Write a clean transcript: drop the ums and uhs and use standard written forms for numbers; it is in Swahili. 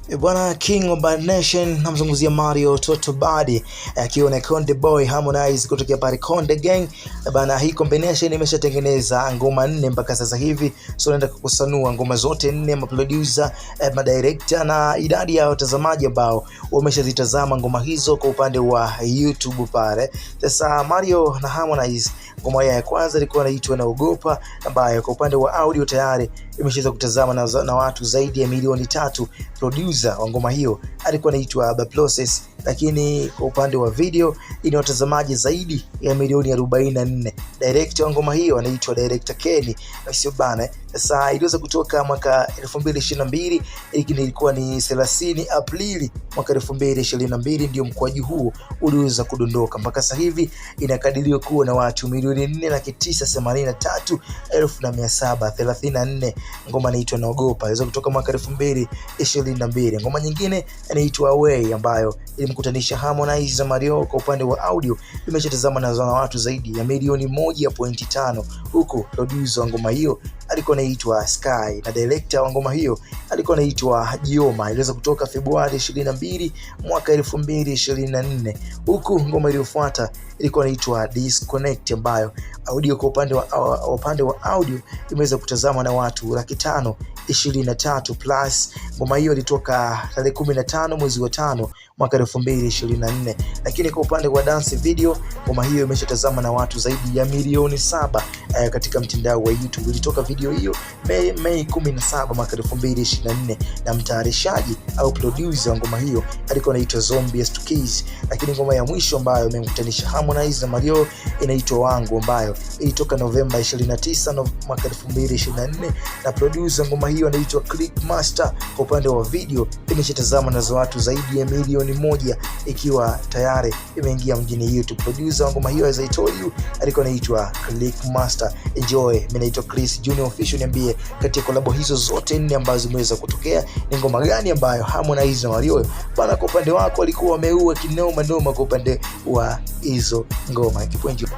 Bwana King of Bad Nation namzunguzia Mario Toto Badi akiwa na Konde Boy Harmonize kutoka pale Konde Gang. Bana, hii combination imeshatengeneza ngoma 4 mpaka sasa hivi, so naenda kukusanua ngoma zote 4, maproducer, madirector na idadi ya watazamaji ambao wameshazitazama ngoma hizo kwa upande wa YouTube pale. Sasa Mario na Harmonize, ngoma ya kwanza ilikuwa inaitwa Naogopa, ambayo kwa upande wa audio tayari imeshaweza kutazama na watu zaidi ya milioni 3. Producer wa ngoma hiyo alikuwa anaitwa The Process, lakini kwa upande wa video ina watazamaji zaidi ya milioni 44. Director wa ngoma hiyo anaitwa Director Kenny, na sio bana. Sasa iliweza kutoka mwaka 2022, lakini ilikuwa ni 30 Aprili mwaka 2022 ndio mkwaju huu uliweza kudondoka. Mpaka sasa hivi inakadiriwa kuwa na watu milioni 4,983,734. Ngoma inaitwa Naogopa, iliweza kutoka mwaka 2022. Ngoma nyingine inaitwa Away, ambayo ilimkutanisha Harmonize na Mario. Kwa upande wa audio imeshatazama na watu zaidi ya milioni 1.5, huku producer wa ngoma hiyo alikuwa anaitwa Sky na director wa ngoma hiyo alikuwa anaitwa Jioma. Iliweza kutoka Februari 22 mwaka 2024, huku ngoma iliyofuata ilikuwa inaitwa Disconnect, ambayo audio kwa upande wa audio imeweza kutazama na watu 523 plus. Ngoma hiyo ilitoka tarehe 15 mwezi wa 5 mwaka 2024, lakini kwa upande wa dance video ngoma hiyo imeshatazama na watu zaidi ya milioni 7 katika mtandao wa YouTube. Ilitoka video hiyo Mei 17 mwaka 2024, na mtayarishaji au producer wa ngoma hiyo alikuwa anaitwa Zombie Stukiz. Lakini ngoma ya mwisho ambayo imemkutanisha Harmonize na Mario inaitwa Wangu, ambayo ilitoka Novemba 29 mwaka 2024, na producer ngoma hiyo anaitwa Click Master. Kwa upande wa video imeshatazama na watu zaidi ya milioni 1, ikiwa tayari imeingia mjini YouTube. Producer wa ngoma hiyo, as I told you, alikuwa anaitwa Click Master. Enjoy. Mimi naitwa Chris Junior Official. Niambie kati ya collab hizo zote 4 ambazo zimeweza kutokea, ni ngoma gani ambayo Harmonize na Mario bana kwa upande wako walikuwa wameua kinoma noma kwa upande wa hizo ngoma. Kipo enjoy.